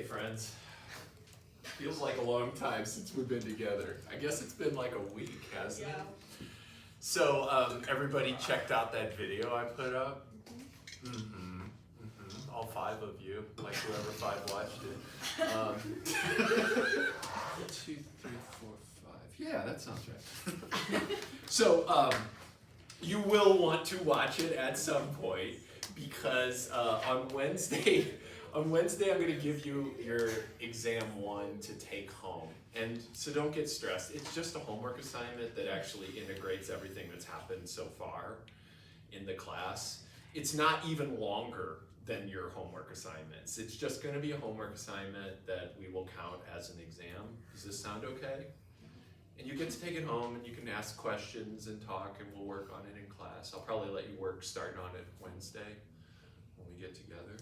friends. Feels like a long time since we've been together. I guess it's been like a week, hasn't it? So everybody checked out that video I put up? All 5 of you, like whoever 5 watched it. 2, 3, 4, 5. Yeah, that sounds right. So you will want to watch it at some point because on Wednesday I'm going to give you your exam 1 to take home. And so don't get stressed. It's just a homework assignment that actually integrates everything that's happened so far in the class. It's not even longer than your homework assignments. It's just going to be a homework assignment that we will count as an exam. Does this sound okay? And you get to take it home and you can ask questions and talk and we'll work on it in class. I'll probably let you work starting on it Wednesday when we get together.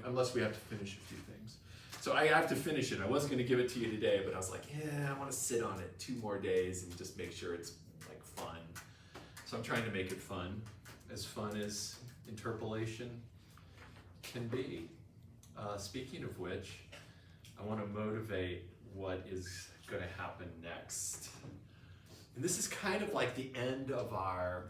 Unless we have to finish a few things. So I have to finish it. I wasn't going to give it to you today, but I was like, yeah, I want to sit on it 2 more days and just make sure it's like fun. So I'm trying to make it fun as interpolation can be. Speaking of which, I want to motivate what is going to happen next. And this is kind of like the end of our,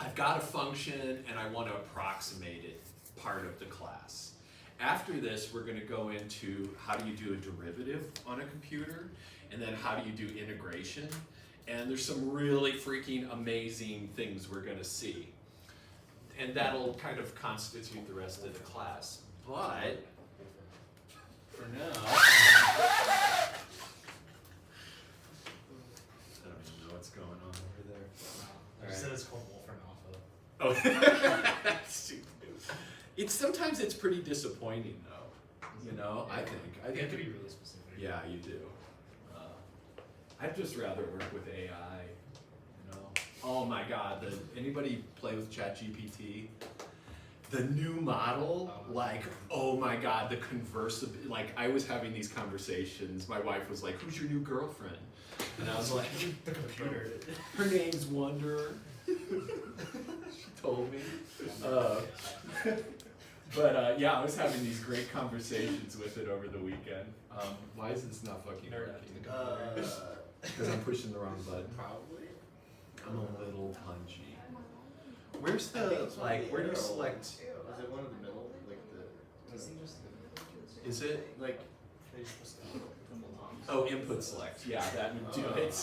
I've got a function and I want to approximate it part of the class. After this, we're going to go into how do you do a derivative on a computer, and then how do you do integration. And there's some really freaking amazing things we're going to see. And that'll kind of constitute the rest of the class. But for now, I don't even know what's going on over there. All right. Said it's called Wolfram Alpha. Oh, sometimes it's pretty disappointing though. You know, I think you have to be really specific. Yeah, you do. I'd just rather work with AI. You know. Oh my God! Anybody play with ChatGPT? The new model, like, oh my God, the conversibility. Like, I was having these conversations. My wife was like, "Who's your new girlfriend?" And I was like, "The computer." Her name's Wonder. She told me. But yeah, I was having these great conversations with it over the weekend. Why is this not fucking working? Because I'm pushing the wrong button. Probably. I'm a little punchy. Where's the, like, where do you select? Is it one of the middle? Like the. Is it? Like. They just press the Oh, input select. Yeah, that would do it.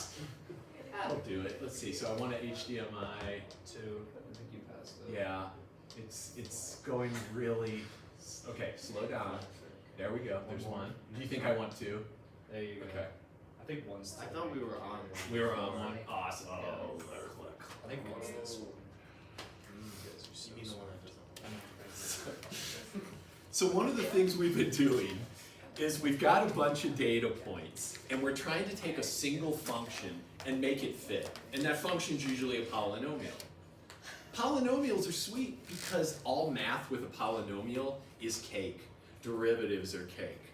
That'll do it. Let's see. So I want a HDMI. 2. I think you passed it. Yeah. It's going really. Okay, slow down. There we go. There's 1. Do you think I want 2? There you go. Okay. I think 1's. I thought we were on 1. We were on 1. Awesome. Oh, look. I think 1's this one. You mean the one that doesn't. So one of the things we've been doing is we've got a bunch of data points and we're trying to take a single function and make it fit. And that function's usually a polynomial. Polynomials are sweet because all math with a polynomial is cake. Derivatives are cake.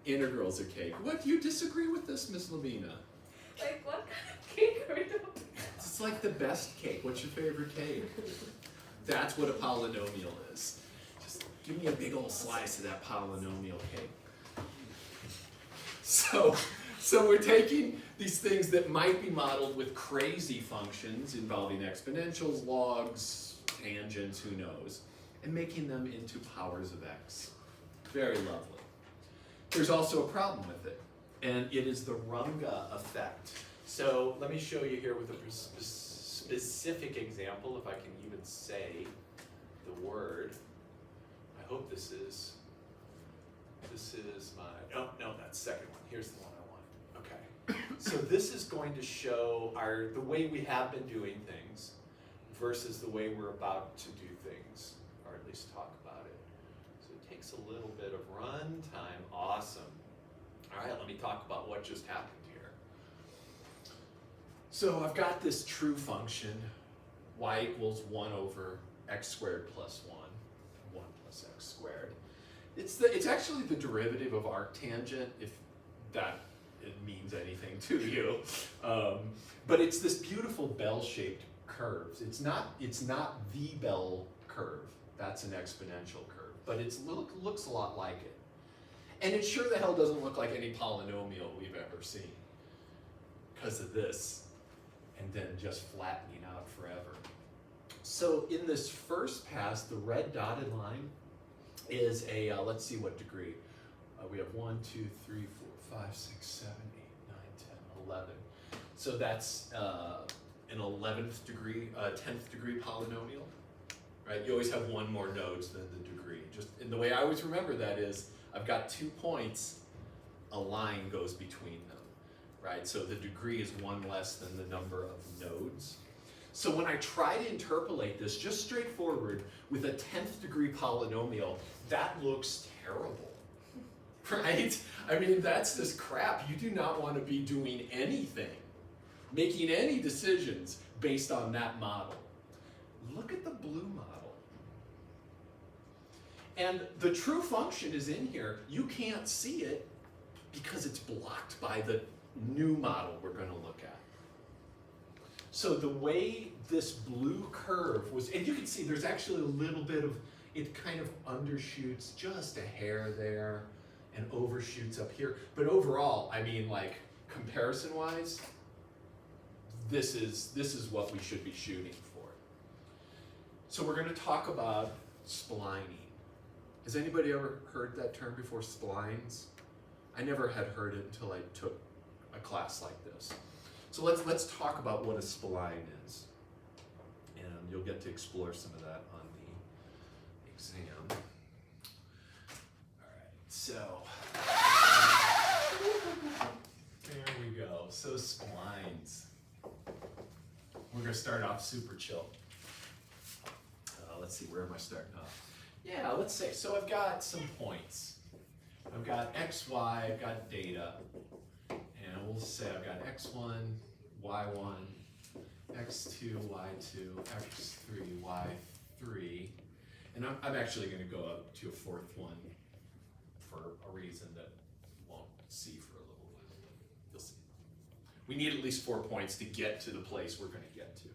Integrals are cake. What, do you disagree with this, Miss Lavina? Like, what kind of cake are we doing? It's like the best cake. What's your favorite cake? That's what a polynomial is. Just give me a big old slice of that polynomial cake. So we're taking these things that might be modeled with crazy functions involving exponentials, logs, tangents, who knows, and making them into powers of x. Very lovely. There's also a problem with it, and it is the Runge effect. So let me show you here with a specific example, if I can even say the word. I hope this is my, oh, no, that's the second one. Here's the one I want. Okay. So this is going to show the way we have been doing things versus the way we're about to do things, or at least talk about it. So it takes a little bit of run time. Awesome. All right, let me talk about what just happened here. So I've got this true function, y equals 1 over x squared plus 1, 1 plus x squared. It's actually the derivative of arctangent, if that it means anything to you. But it's this beautiful bell-shaped curve. It's not the bell curve. That's an exponential curve, but it looks a lot like it. And it sure the hell doesn't look like any polynomial we've ever seen because of this, and then just flattening out forever. So in this first pass, the red dotted line is a, let's see what degree. We have 1, 2, 3, 4, 5, 6, 7, 8, 9, 10, 11. So that's an 11th degree, 10th degree polynomial, right? You always have one more nodes than the degree. Just, and the way I always remember that is, I've got 2 points, a line goes between them, right? So the degree is one less than the number of nodes. So when I try to interpolate this, just straightforward, with a 10th degree polynomial, that looks terrible, right? I mean, that's just crap. You do not want to be doing anything, making any decisions based on that model. Look at the blue model. And the true function is in here. You can't see it because it's blocked by the new model we're going to look at. So the way this blue curve was, and you can see there's actually a little bit of, it kind of undershoots just a hair there and overshoots up here. But overall, I mean, like, comparison-wise, this is what we should be shooting for. So we're going to talk about splining. Has anybody ever heard that term before, splines? I never had heard it until I took a class like this. So let's talk about what a spline is. And you'll get to explore some of that on the exam. All right, so there we go. So splines. We're gonna start off super chill. Let's see, where am I starting off? Yeah, let's say, so I've got some points. I've got x, y, I've got data. And we'll say I've got x1, y1, x2, y2, x3, y3. And I'm actually going to go up to a fourth one for a reason that you won't see for a little while, but you'll see. We need at least 4 points to get to the place we're going to get to.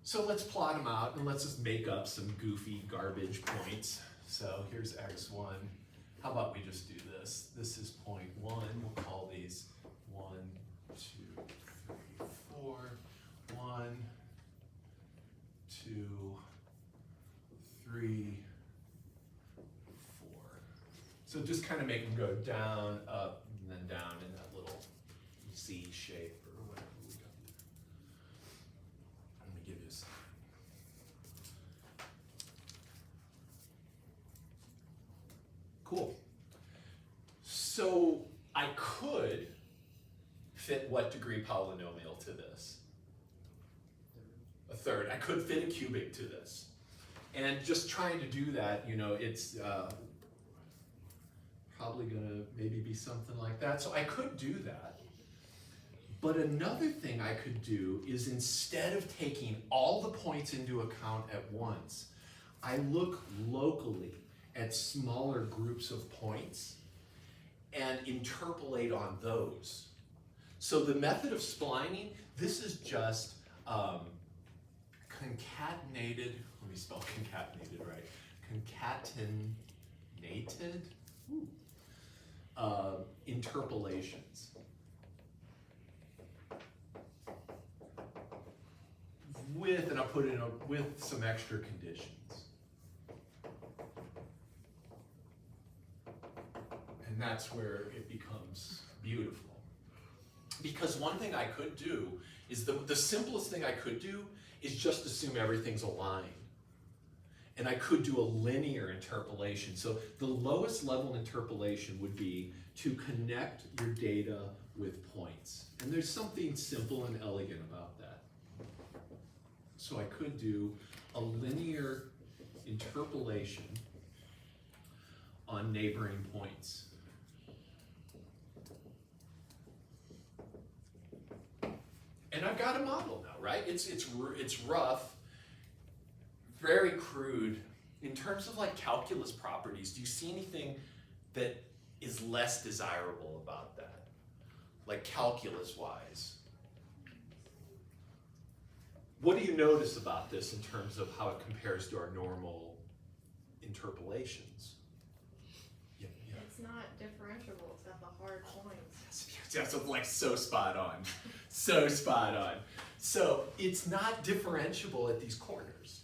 So let's plot them out, and let's just make up some goofy garbage points. So here's x1. How about we just do this? This is point 1. We'll call these 1, 2, 3, 4. 1, 2, 3, 4. So just kind of make them go down, up, and then down in that little Z shape or whatever we got there. Let me give you a second. Cool. So I could fit what degree polynomial to this? A third. I could fit a cubic to this. And just trying to do that, you know, it's probably gonna maybe be something like that. So I could do that. But another thing I could do is, instead of taking all the points into account at once, I look locally at smaller groups of points and interpolate on those. So the method of splining, this is just concatenated, let me spell concatenated right, concatenated interpolations. With, and I'll put in with some extra conditions. And that's where it becomes beautiful. Because one thing I could do is, the simplest thing I could do is just assume everything's aligned. And I could do a linear interpolation. So the lowest level interpolation would be to connect your data with points. And there's something simple and elegant about that. So I could do a linear interpolation on neighboring points. And I've got a model now, right? It's rough, very crude. In terms of like calculus properties, do you see anything that is less desirable about that? Like calculus-wise? What do you notice about this in terms of how it compares to our normal interpolations? Yeah. It's It's not differentiable, it's got the hard points. That's like so spot on. So spot on. So it's not differentiable at these corners.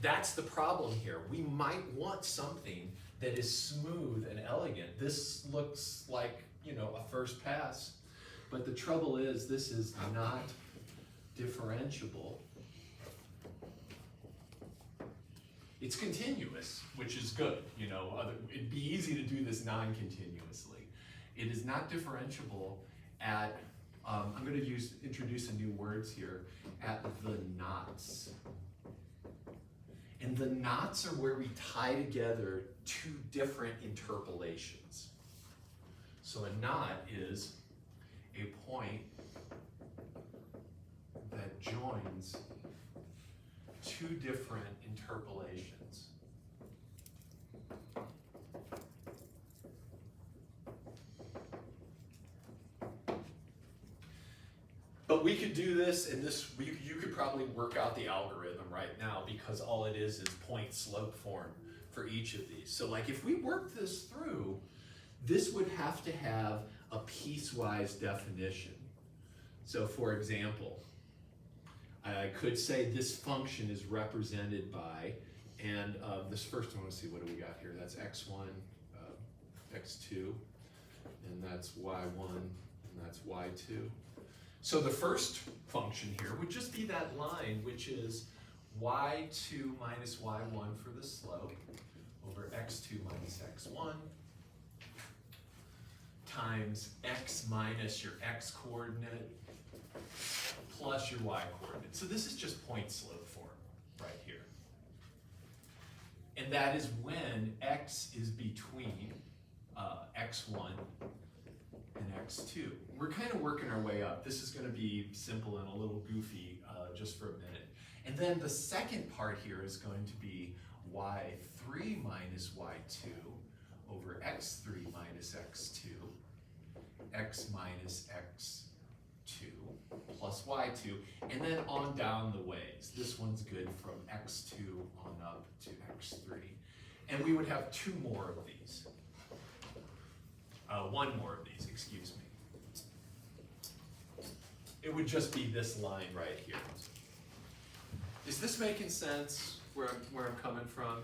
That's the problem here. We might want something that is smooth and elegant. This looks like, you know, a first pass, but the trouble is this is not differentiable. It's continuous, which is good, you know. It'd be easy to do this non-continuously. It is not differentiable at, I'm going to introduce a new words here, at the knots. And the knots are where we tie together two different interpolations. So a knot is a point that joins two different interpolations. But we could do this, and you could probably work out the algorithm right now, because all it is point slope form for each of these. So like if we work this through, this would have to have a piecewise definition. So for example, I could say this function is represented by, and this first one, let's see, what do we got here? That's x1, x2, and that's y1, and that's y2. So the first function here would just be that line, which is y2 minus y1 for the slope over x2 minus x1 times x minus your x coordinate plus your y coordinate. So this is just point slope form right here. And that is when x is between x1 and x2. We're kind of working our way up. This is going to be simple and a little goofy just for a minute. And then the second part here is going to be y3 minus y2 over x3 minus x2, x minus x2 plus y2, and then on down the ways. This one's good from x2 on up to x3. And we would have two more of these. One more of these, excuse me. It would just be this line right here. Is this making sense where I'm coming from?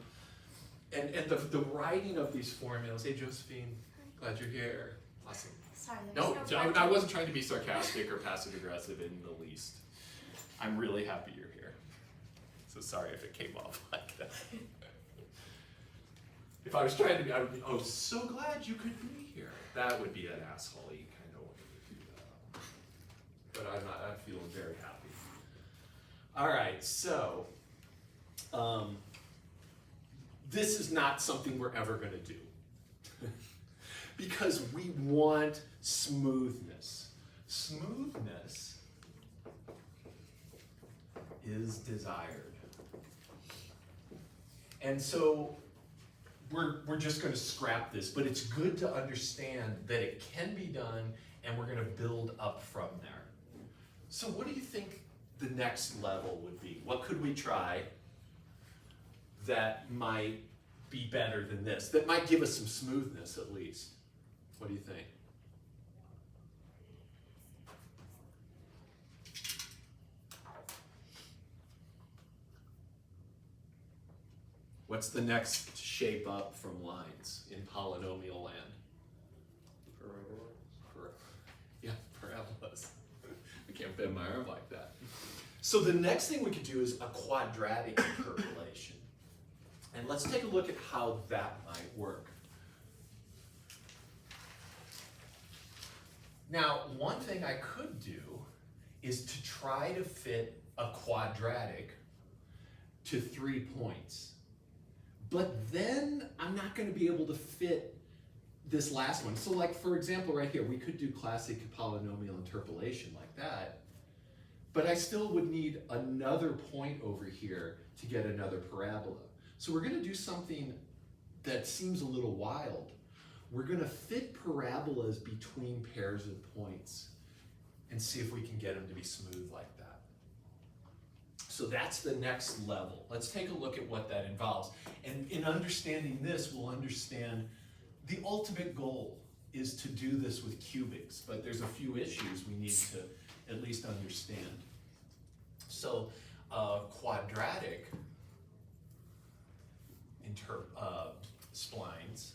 And the writing of these formulas, hey Josephine, glad you're here. Awesome. Sorry, No, there's I wasn't trying to be sarcastic or passive aggressive in the least. I'm really happy you're here. So sorry if it came off like that. If I was trying to be, I would be, oh, so glad you could be here. That would be an asshole-y kind of way to do that. But I'm feeling very happy. All right, so this is not something we're ever going to do. Because we want smoothness. Smoothness is desired. And so we're just going to scrap this, but it's good to understand that it can be done, and we're going to build up from there. So what do you think the next level would be? What could we try that might be better than this, that might give us some smoothness at least? What do you think? What's the next shape up from lines in polynomial land? Yeah, parabolas. I can't bend my arm like that. So the next thing we could do is a quadratic interpolation. And let's take a look at how that might work. Now, one thing I could do is to try to fit a quadratic to 3 points. But then I'm not going to be able to fit this last one. So like, for example, right here, we could do classic polynomial interpolation like that. But I still would need another point over here to get another parabola. So we're going to do something that seems a little wild. We're going to fit parabolas between pairs of points and see if we can get them to be smooth like that. So that's the next level. Let's take a look at what that involves. And in understanding this, we'll understand the ultimate goal is to do this with cubics, but there's a few issues we need to at least understand. So quadratic splines,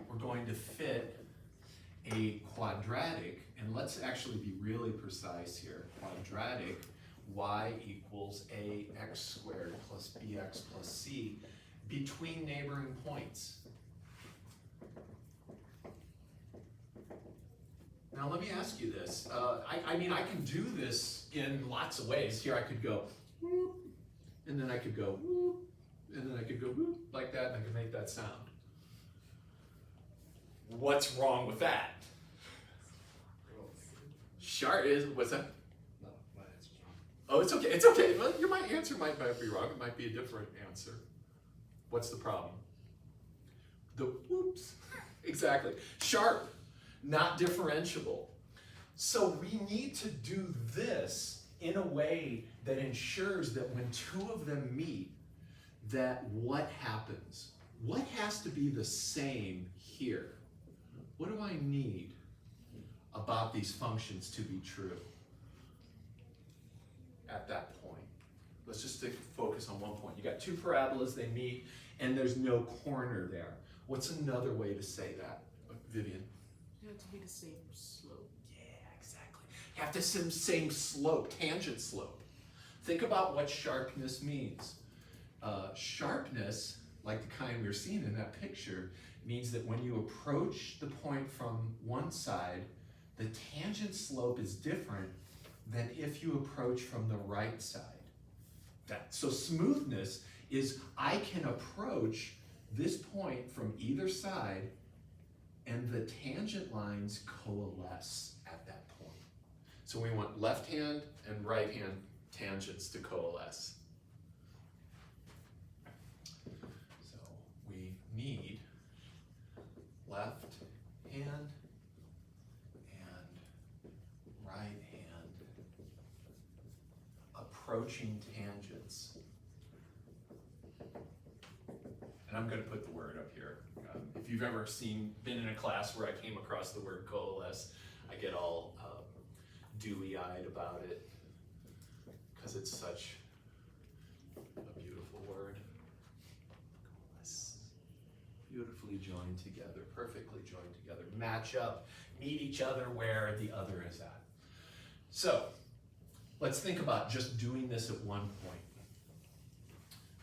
we're going to fit a quadratic, and let's actually be really precise here. Quadratic y equals ax squared plus bx plus c between neighboring points. Now let me ask you this. I mean, I can do this in lots of ways. Here I could go whoop, and then I could go whoop, and then I could go whoop, like that, and I could make that sound. What's wrong with that? What's that? No, my answer's wrong. Oh, it's okay, it's okay. Well, your answer might be wrong. It might be a different answer. What's the problem? The whoops, exactly. Sharp, not differentiable. So we need to do this in a way that ensures that when two of them meet, that what happens? What has to be the same here? What do I need about these functions to be true at that point? Let's just focus on one point. You got two parabolas, they meet, and there's no corner there. What's another way to say that, Vivian? You have to be the same slope. Yeah, exactly. You have to same slope, tangent slope. Think about what sharpness means. Sharpness, like the kind we were seeing in that picture, means that when you approach the point from one side, the tangent slope is different than if you approach from the right side. So smoothness is I can approach this point from either side and the tangent lines coalesce at that point. So we want left hand and right hand tangents to coalesce. So we need left hand and right hand approaching tangents. And I'm going to put the word up here. If you've ever been in a class where I came across the word coalesce, I get all dewy-eyed about it because it's such a beautiful word. Coalesce. Beautifully joined together, perfectly joined together, match up, meet each other where the other is at. So let's think about just doing this at one point.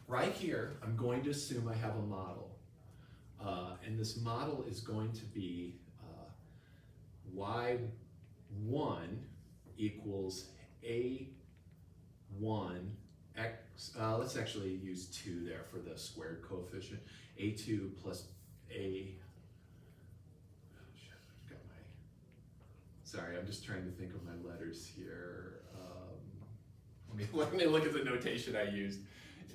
Right here, I'm going to assume I have a model. And this model is going to be y1 equals a1 x, let's actually use 2 there for the squared coefficient. a2 plus a, sorry, I'm just trying to think of my letters here. Let me look at the notation I used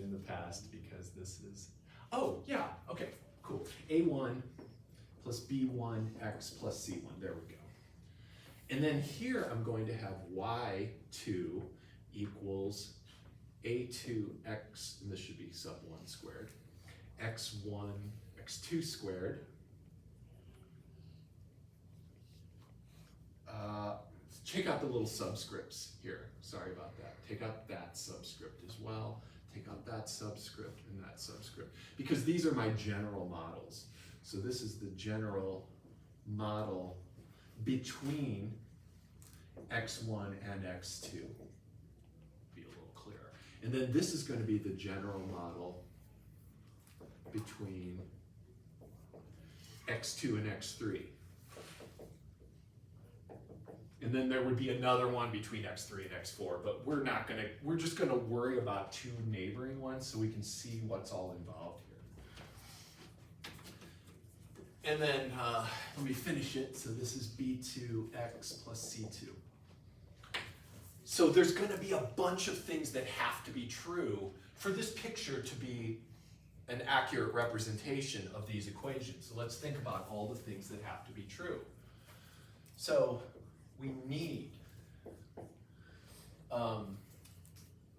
in the past because this is, oh yeah, okay, cool. A1 plus B1 x plus C1, there we go. And then here I'm going to have y2 equals a2x, and this should be sub 1 squared, x1, x2 squared. Check out the little subscripts here. Sorry about that. Take out that subscript as well. Take out that subscript and that subscript. Because these are my general models. So this is the general model between x1 and x2. Be a little clearer. And then this is going to be the general model between x2 and x3. And then there would be another one between x3 and x4, but we're just gonna worry about two neighboring ones so we can see what's all involved here. And then let me finish it. So this is b2x plus c2. So there's gonna be a bunch of things that have to be true for this picture to be an accurate representation of these equations. So let's think about all the things that have to be true. So we need,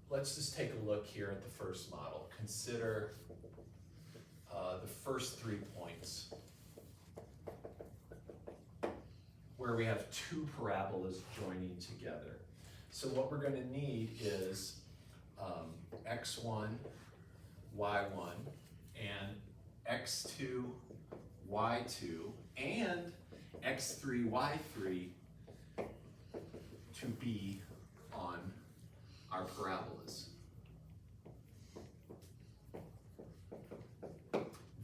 let's just take a look here at the first model. Consider the first 3 points where we have two parabolas joining together. So what we're going to need is x1, y1, and x2, y2, and x3, y3 to be on our parabolas.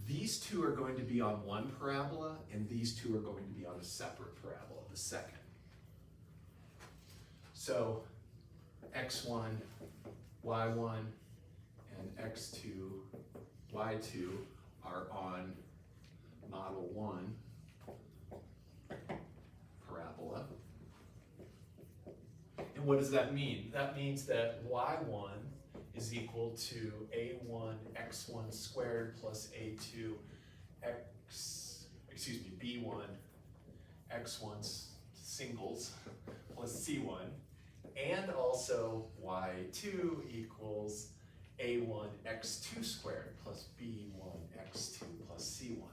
These two are going to be on one parabola, and these two are going to be on a separate parabola, the second. So x1, y1, and x2, y2 are on model 1 parabola. And what does that mean? That means that y1 is equal to a1 x1 squared plus a2 b1 x1 singles plus c1, and also y2 equals a1 x2 squared plus b1 x2 plus c1.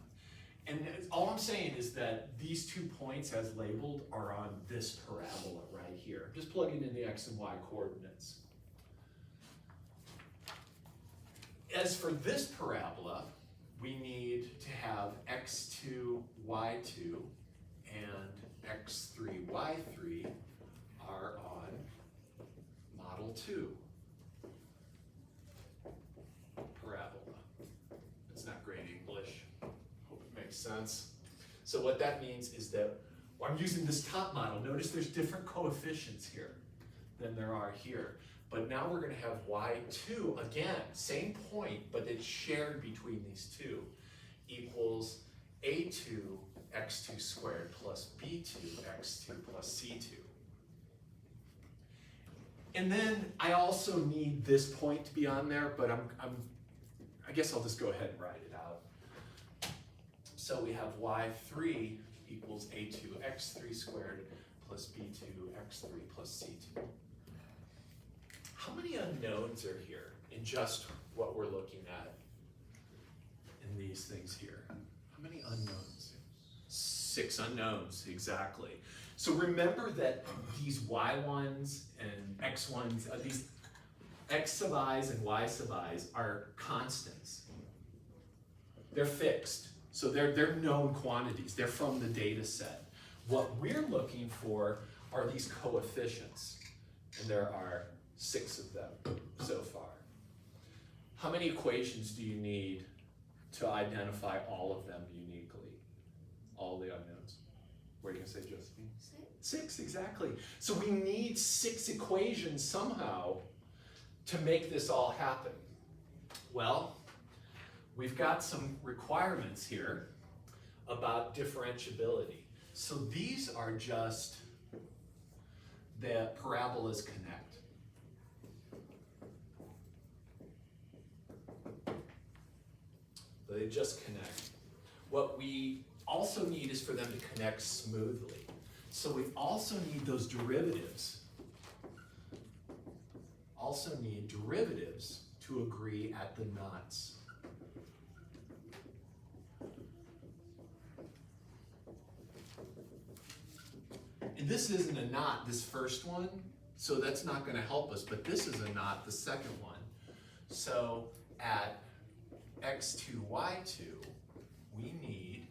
And all I'm saying is that these 2 points as labeled are on this parabola right here. I'm just plugging in the x and y coordinates. As for this parabola, we need to have x2, y2, and x3, y3 are on model 2 parabola. It's not great English. Hope it makes sense. So what that means is that I'm using this top model. Notice there's different coefficients here than there are here. But now we're going to have y2, again, same point, but it's shared between these two, equals a2 x2 squared plus b2 x2 plus c2. And then I also need this point to be on there, but I guess I'll just go ahead and write it out. So we have y3 equals a2 x3 squared plus b2 x3 plus c2. How many unknowns are here in just what we're looking at in these things here? How many unknowns? 6 unknowns, exactly. So remember that these y1s and x1s, these x sub i's and y sub i's are constants. They're fixed, so they're known quantities. They're from the data set. What we're looking for are these coefficients, and there are 6 of them so far. How many equations do you need to identify all of them uniquely? All the unknowns. What are you going to say, Josephine? 6, exactly. So we need 6 equations somehow to make this all happen. Well, we've got some requirements here about differentiability. So these are just the parabolas connect. They just connect. What we also need is for them to connect smoothly. So we also need those derivatives. Also need derivatives to agree at the knots. And this isn't a knot, this first one, so that's not going to help us, but this is a knot, the second one. So at x2, y2, we need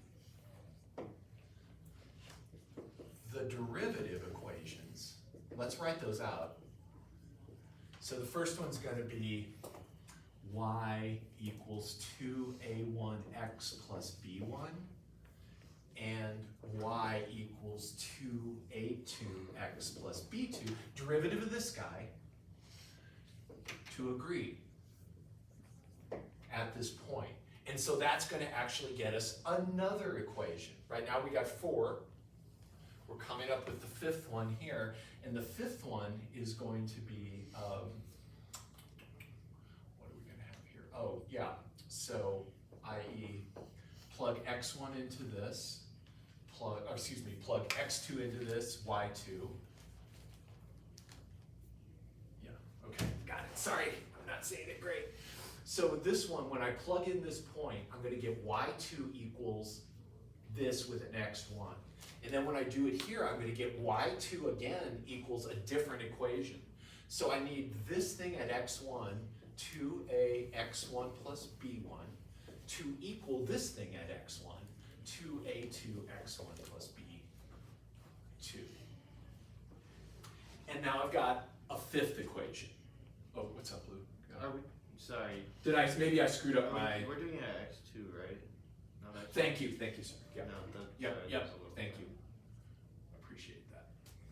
the derivative equations. Let's write those out. So the first one's going to be y equals 2a1x plus b1, and y equals 2a2x plus b2, derivative of this guy, to agree at this point. And so that's going to actually get us another equation. Right now we got 4. We're coming up with the 5th one here, and the 5th one is going to be, what are we going to have here? Oh, yeah, so i.e. plug x1 into this, plug x2 into this, y2. Yeah, okay, got it. Sorry, I'm not saying it great. So this one, when I plug in this point, I'm gonna get y2 equals this with an x1. And then when I do it here, I'm gonna get y2 again equals a different equation. So I need this thing at x1, 2a x1 plus b1, to equal this thing at x1, 2a2 x1 plus b2. And now I've got a fifth equation. Oh, what's up, Lou? Are we, sorry. Maybe I screwed up my, We're doing it at x2, right? Not x1. thank you, sir. Yeah. No, that, Yep, sorry, yep, that's a little- thank you. Appreciate that.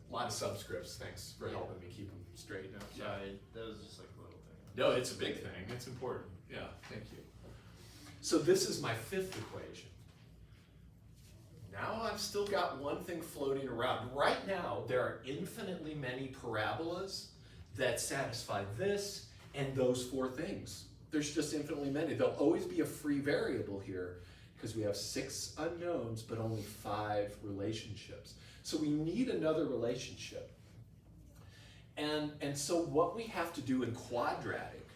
A lot of subscripts, thanks for helping me keep them straight. Yeah. Sorry, that was just like a little thing. No, it's a big thing, it's important, yeah, thank you. So this is my fifth equation. Now I've still got one thing floating around. Right now, there are infinitely many parabolas that satisfy this and those four things. There's just infinitely many. There'll always be a free variable here because we have 6 unknowns but only 5 relationships. So we need another relationship. And so what we have to do in quadratic,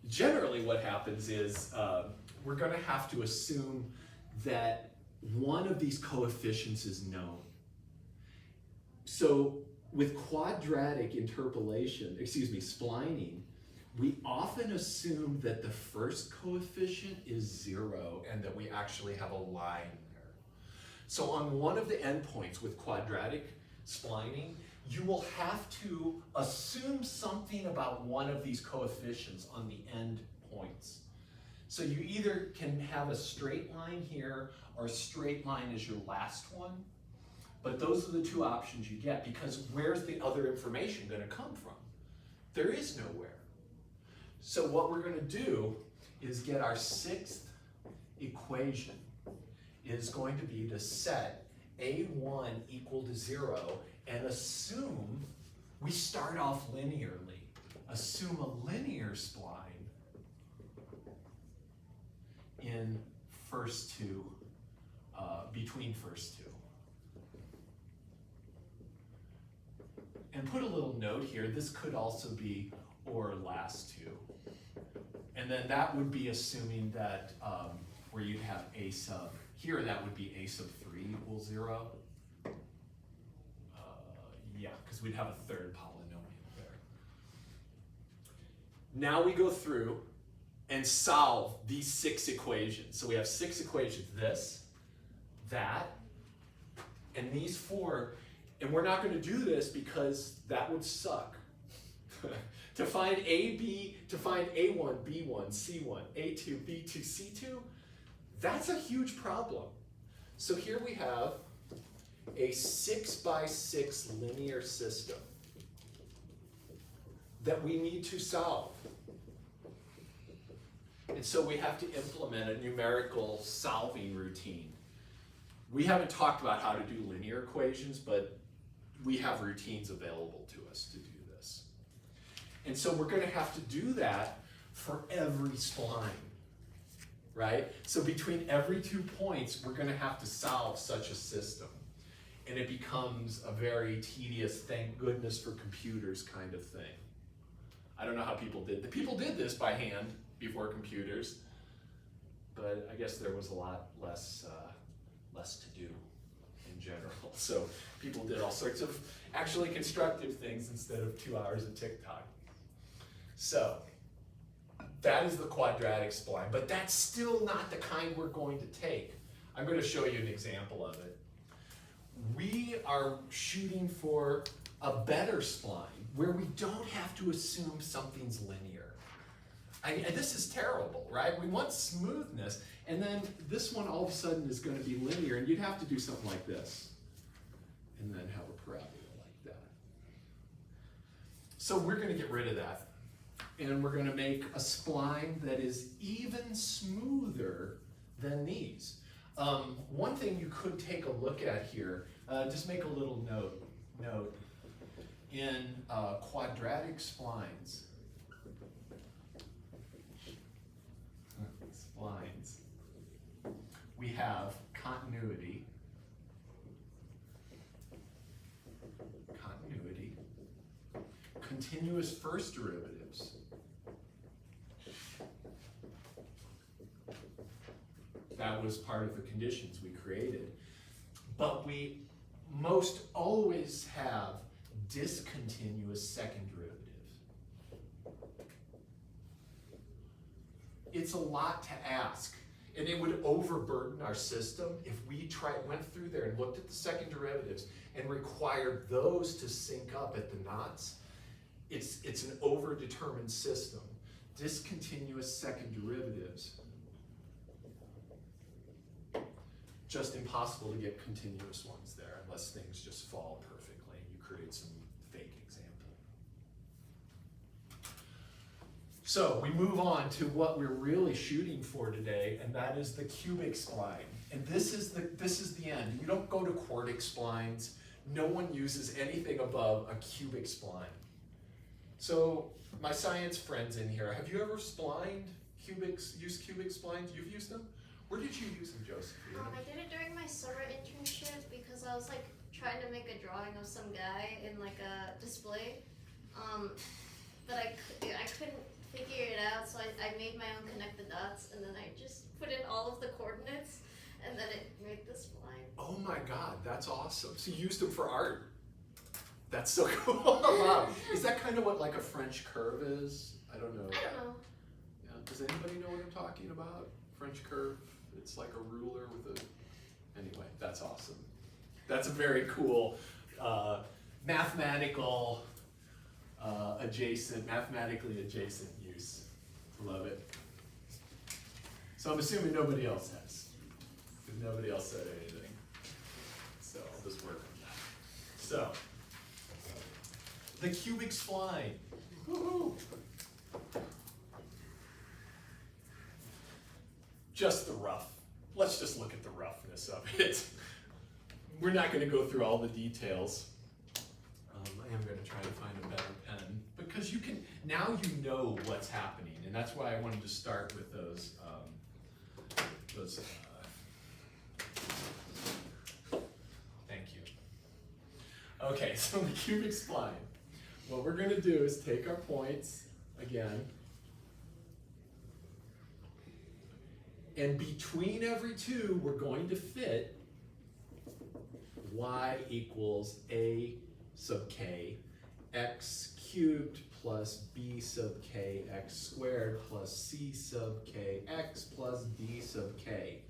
generally what happens is we're going to have to assume that one of these coefficients is known. So with quadratic interpolation, splining, we often assume that the first coefficient is 0 and that we actually have a line there. So on one of the endpoints with quadratic splining, you will have to assume something about one of these coefficients on the end points. So you either can have a straight line here or a straight line as your last one, but those are the two options you get because where's the other information going to come from? There is nowhere. So what we're going to do is get our sixth equation is going to be to set a1 equal to 0 and assume we start off linearly. Assume a linear spline in first two, between first two. And put a little note here, this could also be or last two. And then that would be assuming that where you'd have a sub, here that would be a sub 3 equals 0. Yeah, because we'd have a third polynomial there. Now we go through and solve these 6 equations. So we have 6 equations, this, that, and these 4. And we're not going to do this because that would suck. To find to find A1, B1, C1, A2, B2, C2, that's a huge problem. So here we have a 6x6 linear system that we need to solve. And so we have to implement a numerical solving routine. We haven't talked about how to do linear equations, but we have routines available to us to do this. And so we're going to have to do that for every spline, right? So between every 2 points, we're going to have to solve such a system. And it becomes a very tedious, thank goodness for computers kind of thing. I don't know how people did. People did this by hand before computers, but I guess there was a lot less to do in general. So people did all sorts of actually constructive things instead of 2 hours of TikTok. So that is the quadratic spline, but that's still not the kind we're going to take. I'm going to show you an example of it. We are shooting for a better spline where we don't have to assume something's linear. And this is terrible, right? We want smoothness, and then this one all of a sudden is going to be linear, and you'd have to do something like this, and then have a parabola like that. So we're going to get rid of that, and we're going to make a spline that is even smoother than these. One thing you could take a look at here, just make a little note. In quadratic splines, we have continuity, continuous first derivatives, That was part of the conditions we created. But we most always have discontinuous second derivatives. It's a lot to ask, and it would overburden our system if we went through there and looked at the second derivatives and required those to sync up at the knots. It's an overdetermined system. Discontinuous second derivatives. Just impossible to get continuous ones there unless things just fall perfectly and you create some fake example. So we move on to what we're really shooting for today, and that is the cubic spline. And this is the end. You don't go to quartic splines. No one uses anything above a cubic spline. So my science friends in here, have you ever used cubic splines? You've used them? Where did you use them, Josephine? I did it during my summer internship because I was like trying to make a drawing of some guy in like a display, but I couldn't figure it out, so I made my own connect the dots, and then I just put in all of the coordinates, and then it made the spline. Oh my God, that's awesome. So you used them for art? That's so cool. Wow. Is that kind of what like a French curve is? I don't know. I don't know. Yeah. Does anybody know what I'm talking about? French curve? It's like a ruler with a... Anyway, that's awesome. That's a very cool mathematically adjacent use. Love it. So I'm assuming nobody else has, because nobody else said anything. So I'll just work on that. So, the cubic spline. Woohoo! Just the rough. Let's just look at the roughness of it. We're not going to go through all the details. I am going to try to find a better pen, because now you know what's happening, and that's why I wanted to start with those thank you. Okay, so the cubic spline. What we're going to do is take our points again, and between every two, we're going to fit y equals a sub k x cubed plus b sub k x squared plus c sub k x plus d sub k.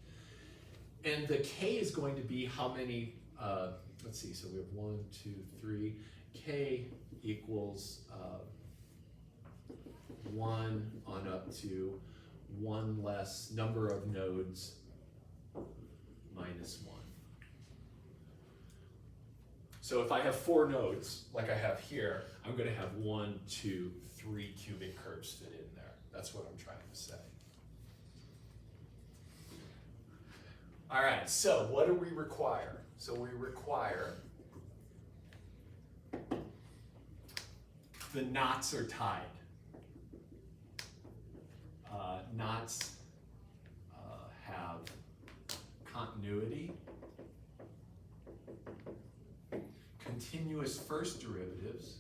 And the k is going to be how many, let's see, so we have 1, 2, 3, k equals 1 on up to 1 less number of nodes minus 1. So if I have 4 nodes, like I have here, I'm going to have 1, 2, 3 cubic curves fit in there. That's what I'm trying to say. All right, so what do we require? So we require the knots are tied. Knots have continuity, continuous first derivatives,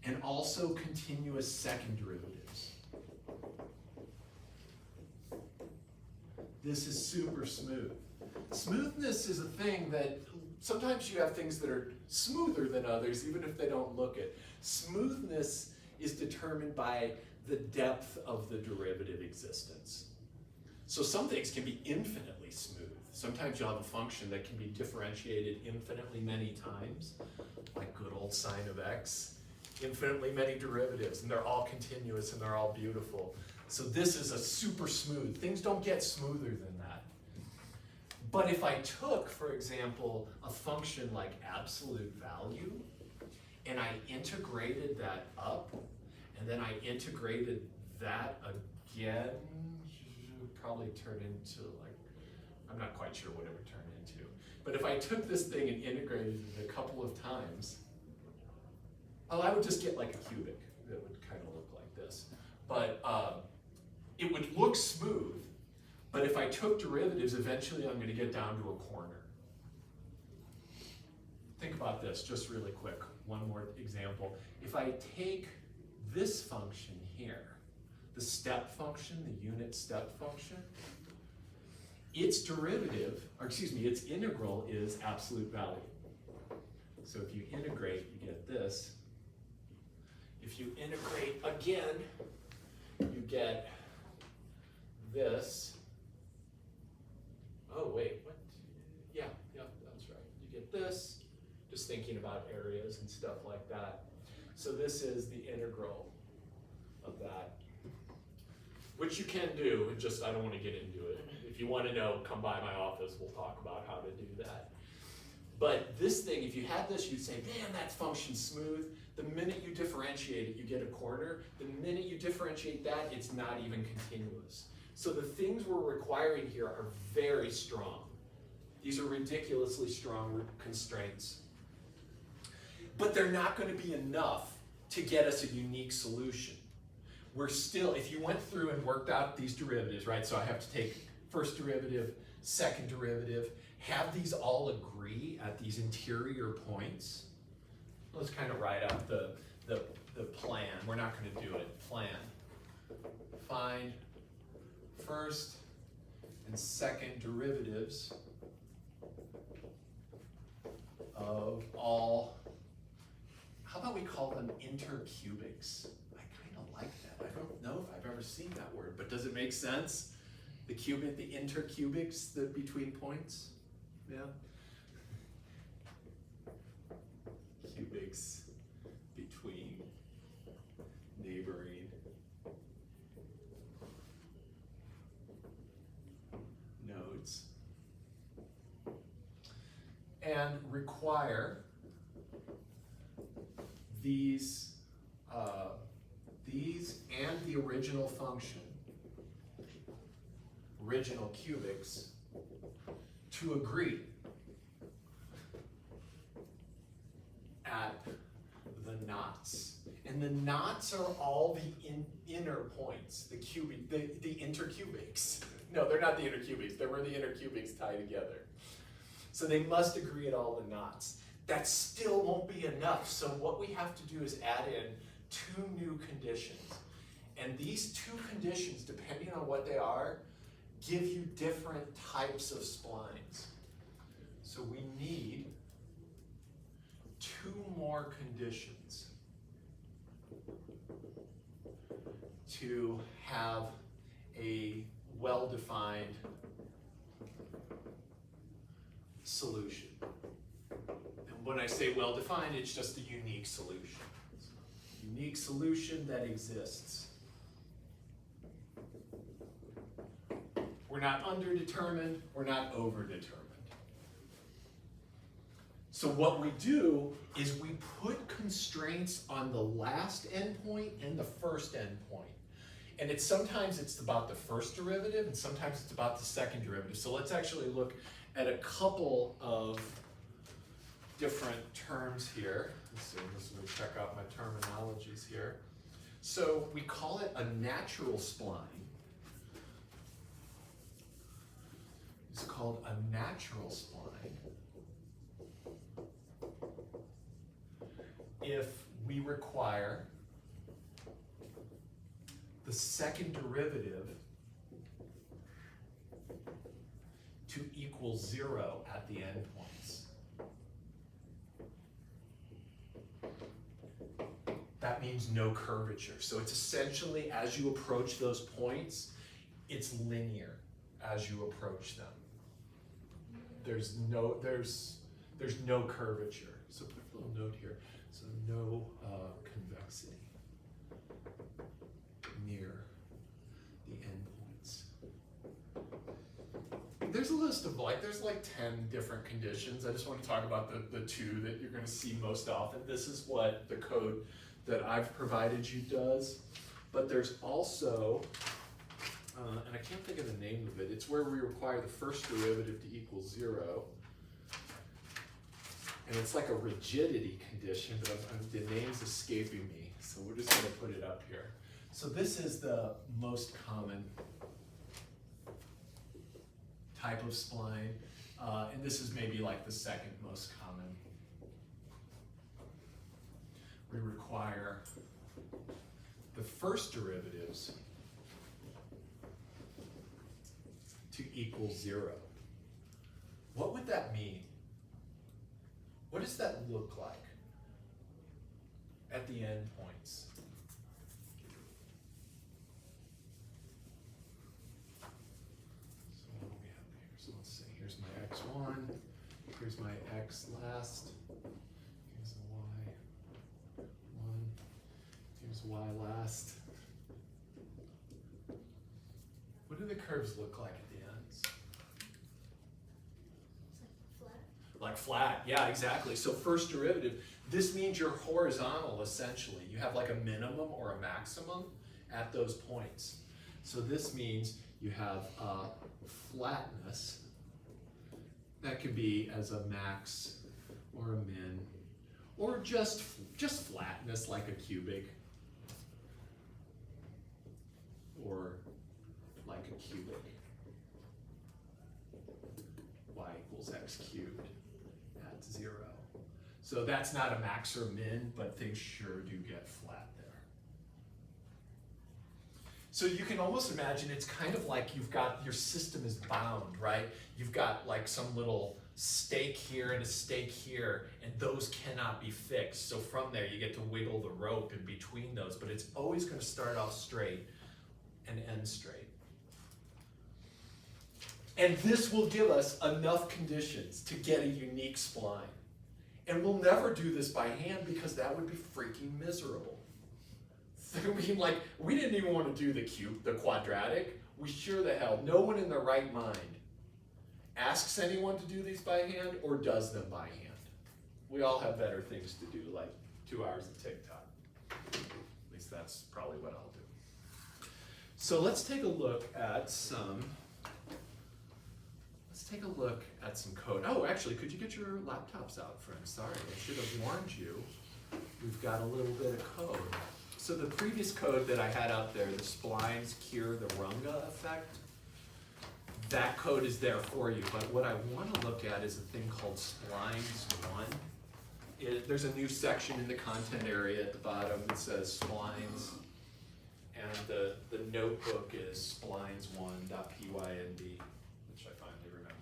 and also continuous second derivatives. This is super smooth. Smoothness is a thing that sometimes you have things that are smoother than others, even if they don't look it. Smoothness is determined by the depth of the derivative existence. So some things can be infinitely smooth. Sometimes you'll have a function that can be differentiated infinitely many times, like good old sine of x, infinitely many derivatives, and they're all continuous and they're all beautiful. So this is a super smooth. Things don't get smoother than that. But if I took, for example, a function like absolute value, and I integrated that up, and then I integrated that again, it would probably turn into like, I'm not quite sure what it would turn into. But if I took this thing and integrated it a couple of times, well, I would just get like a cubic that would kind of look like this. But it would look smooth, but if I took derivatives, eventually I'm going to get down to a corner. Think about this just really quick. One more example. If I take this function here, the step function, the unit step function, its derivative, or excuse me, its integral is absolute value. So if you integrate, you get this. If you integrate again, you get this. Oh wait, what? Yeah, that's right. You get this, just thinking about areas and stuff like that. So this is the integral of that, which you can do, it just, I don't want to get into it. If you want to know, come by my office, we'll talk about how to do that. But this thing, if you had this, you'd say, man, that function's smooth. The minute you differentiate it, you get a corner. The minute you differentiate that, it's not even continuous. So the things we're requiring here are very strong. These are ridiculously strong constraints. But they're not going to be enough to get us a unique solution. We're still, if you went through and worked out these derivatives, right? So I have to take first derivative, second derivative, have these all agree at these interior points. Let's kind of write out the plan. We're not going to do it. Plan. Find first and second derivatives of all, how about we call them intercubics? I kind of like that. I don't know if I've ever seen that word, but does it make sense? The intercubics, the between points? Yeah? Cubics between neighboring nodes. And require these and the original function, original cubics, to agree at the knots. And the knots are all the inner points, the intercubics. No, they're not the intercubics, they're where the intercubics tie together. So they must agree at all the knots. That still won't be enough, so what we have to do is add in two new conditions. And these two conditions, depending on what they are, give you different types of splines. So we need two more conditions to have a well-defined solution. And when I say well-defined, it's just a unique solution. Unique solution that exists. We're not underdetermined, we're not overdetermined. So what we do is we put constraints on the last endpoint and the first endpoint. And sometimes it's about the first derivative and sometimes it's about the second derivative. So let's actually look at a couple of different terms here. Let's see, let me check out my terminologies here. So we call it a natural spline. It's called a natural spline if we require the second derivative to equal 0 at the endpoints. That means no curvature. So it's essentially, as you approach those points, it's linear as you approach them. There's no curvature. So put a little note here. So no convexity near the endpoints. There's a list of there's like 10 different conditions. I just want to talk about the two that you're going to see most often. This is what the code that I've provided you does. But there's also, and I can't think of the name of it, it's where we require the first derivative to equal 0. And it's like a rigidity condition, but the name's escaping me. So we're just going to put it up here. So this is the most common type of spline. And this is maybe like the second most common. We require the first derivatives equals 0. What would that mean? What does that look like at the endpoints? So what do we have here? So let's say here's my x1, here's my x last, here's the y1, here's y last. What do the curves look like at the ends? It's like flat. Like flat, yeah, exactly. So first derivative, this means you're horizontal essentially. You have like a minimum or a maximum at those points. So this means you have flatness. That could be as a max or a min, or just flatness like a cubic, or like a cubic. Y equals x cubed at 0. So that's not a max or min, but things sure do get flat there. So you can almost imagine it's kind of like you've got, your system is bound, right? You've got like some little stake here and a stake here, and those cannot be fixed. So from there you get to wiggle the rope in between those, but it's always going to start off straight and end straight. And this will give us enough conditions to get a unique spline. And we'll never do this by hand because that would be freaking miserable. I mean, like, we didn't even want to do the quadratic. We sure the hell, no one in their right mind asks anyone to do these by hand or does them by hand. We all have better things to do, like 2 hours of TikTok. At least that's probably what I'll do. So let's take a look at some code. Oh, actually, could you get your laptops out, friends? Sorry, I should have warned you. We've got a little bit of code. So the previous code that I had out there, the splines cure the runga effect, that code is there for you. But what I want to look at is a thing called Splines 1. There's a new section in the content area at the bottom that says Splines. And the notebook is splines1.pynd, which I finally remembered.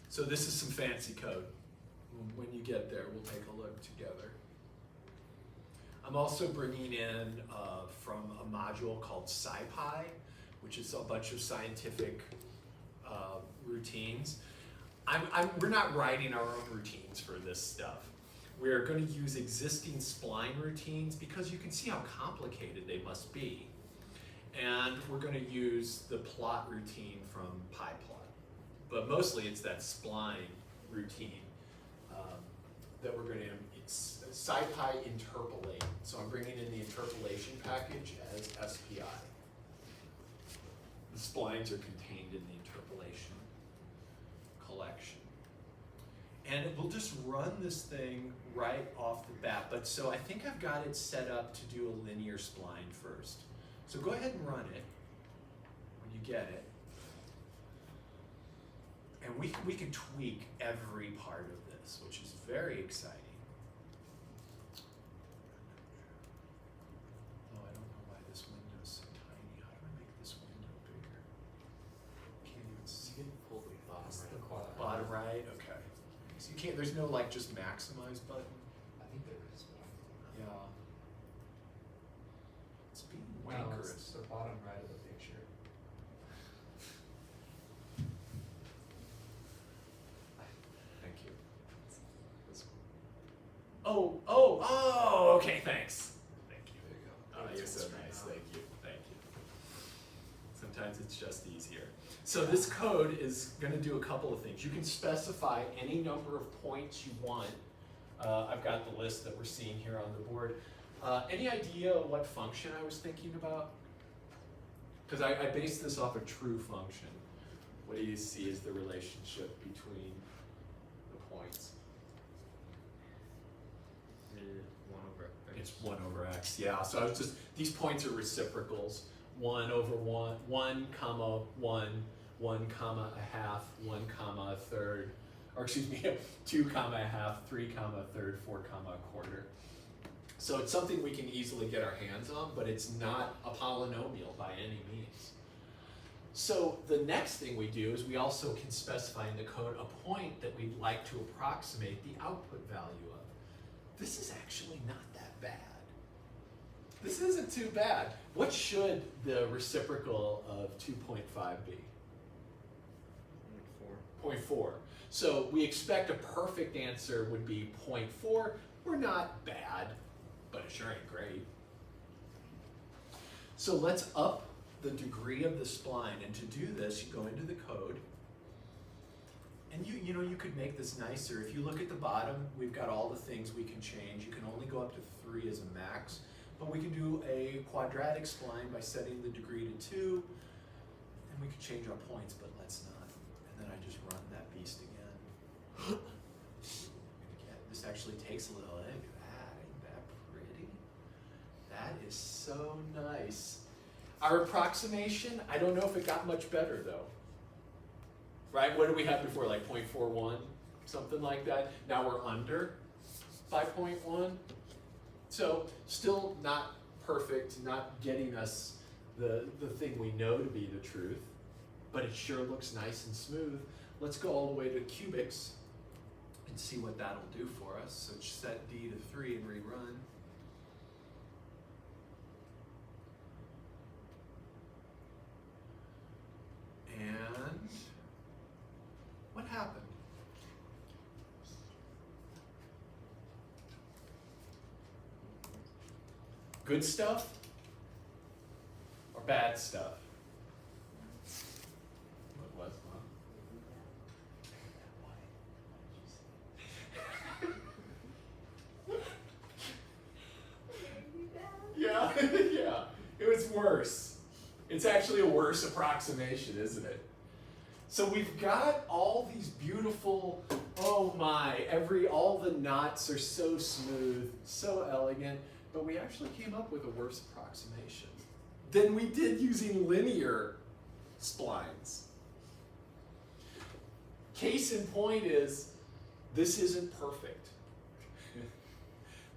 So this is some fancy code. When you get there, we'll take a look together. I'm also bringing in from a module called SciPy, which is a bunch of scientific routines. We're not writing our own routines for this stuff. We're going to use existing spline routines because you can see how complicated they must be. And we're going to use the plot routine from PyPlot. But mostly it's that spline routine that we're going to, it's SciPy interpolate. So I'm bringing in the interpolation package as SPI. The splines are contained in the interpolation collection. And we'll just run this thing right off the bat. But so I think I've got it set up to do a linear spline first. So go ahead and run it when you get it. And we can tweak every part of this, which is very exciting. Oh, I don't know why this window is so tiny. How do I make this window bigger? Can't even see it. Pull the Bottom right, okay. So you can't, there's no like just maximize button? I think there is one. Yeah. It's being No, wankerous. it's the bottom right of the picture. Thank you. Oh, okay, thanks. Thank you. There you go. Oh, It's you're so straight nice, out. thank you. Sometimes it's just easier. So this code is gonna do a couple of things. You can specify any number of points you want. I've got the list that we're seeing here on the board. Any idea what function I was thinking about? Because I based this off a true function. What do you see as the relationship between the points? 1 over x. It's 1 over x, yeah. So I was just, these points are reciprocals. 1 over 1, 1 comma 1, 1 comma a half, 1 comma a third, or excuse me, 2 comma a half, 3 comma a third, 4 comma a quarter. So it's something we can easily get our hands on, but it's not a polynomial by any means. So the next thing we do is we also can specify in the code a point that we'd like to approximate the output value of. This is actually not that bad. This isn't too bad. What should the reciprocal of 2.5 be? 0.4. So we expect a perfect answer would be 0.4. We're not bad, but it sure ain't great. So let's up the degree of the spline, and to do this, you go into the code, and you know you could make this nicer. If you look at the bottom, we've got all the things we can change. You can only go up to 3 as a max, but we can do a quadratic spline by setting the degree to 2, and we can change our points, but let's not. And then I just run that beast again. This actually takes a little egg. Ain't that pretty? That is so nice. Our approximation, I don't know if it got much better though. Right, what did we have before, like 0.41, something like that? Now we're under by 0.1. So still not perfect, not getting us the thing we know to be the truth, but it sure looks nice and smooth. Let's go all the way to cubics and see what that'll do for us. So set D to 3 and rerun. And what happened? Good stuff or bad stuff? What was, Yeah, yeah, it was worse. It's actually a worse approximation, isn't it? So we've got all these beautiful, oh my, all the knots are so smooth, so elegant, but we actually came up with a worse approximation than we did using linear splines. Case in point is, this isn't perfect.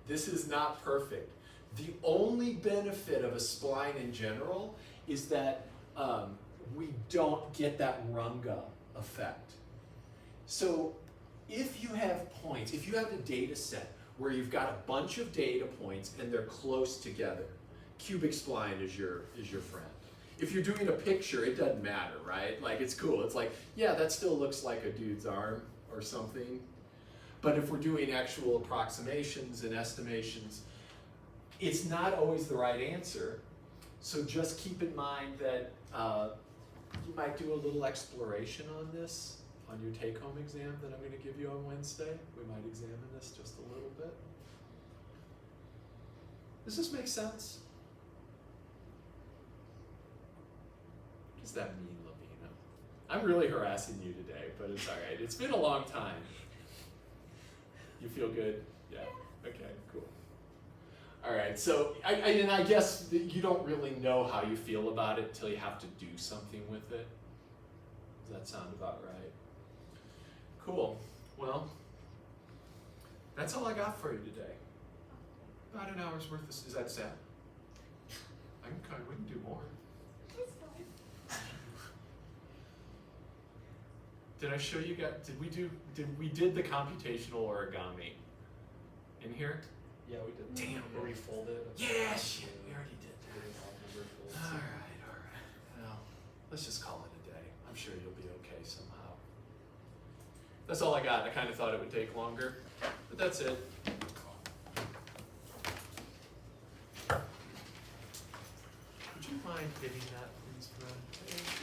This is not perfect. The only benefit of a spline in general is that we don't get that runga effect. So if you have points, if you have a data set where you've got a bunch of data points and they're close together, cubic spline is your friend. If you're doing a picture, it doesn't matter, right? Like, it's cool. It's like, yeah, that still looks like a dude's arm or something. But if we're doing actual approximations and estimations, it's not always the right answer. So just keep in mind that you might do a little exploration on this on your take-home exam that I'm going to give you on Wednesday. We might examine this just a little bit. Does this make sense? What does that mean, Lavina? I'm really harassing you today, but it's all right. It's been a long time. You feel good? Yeah. Okay, cool. All right, so I guess that you don't really know how you feel about it until you have to do something with it. Does that sound about right? Cool. Well, that's all I got for you today. About an hour's worth of, is that sad? We can do more. Did I show you guys, we did the computational origami in here? Yeah, we did. Damn. Where we fold it. Yeah, shit, we already did that. All right. Well, let's just call it a day. I'm sure you'll be okay somehow. That's all I got. I kind of thought it would take longer, but that's it. Would you mind hitting that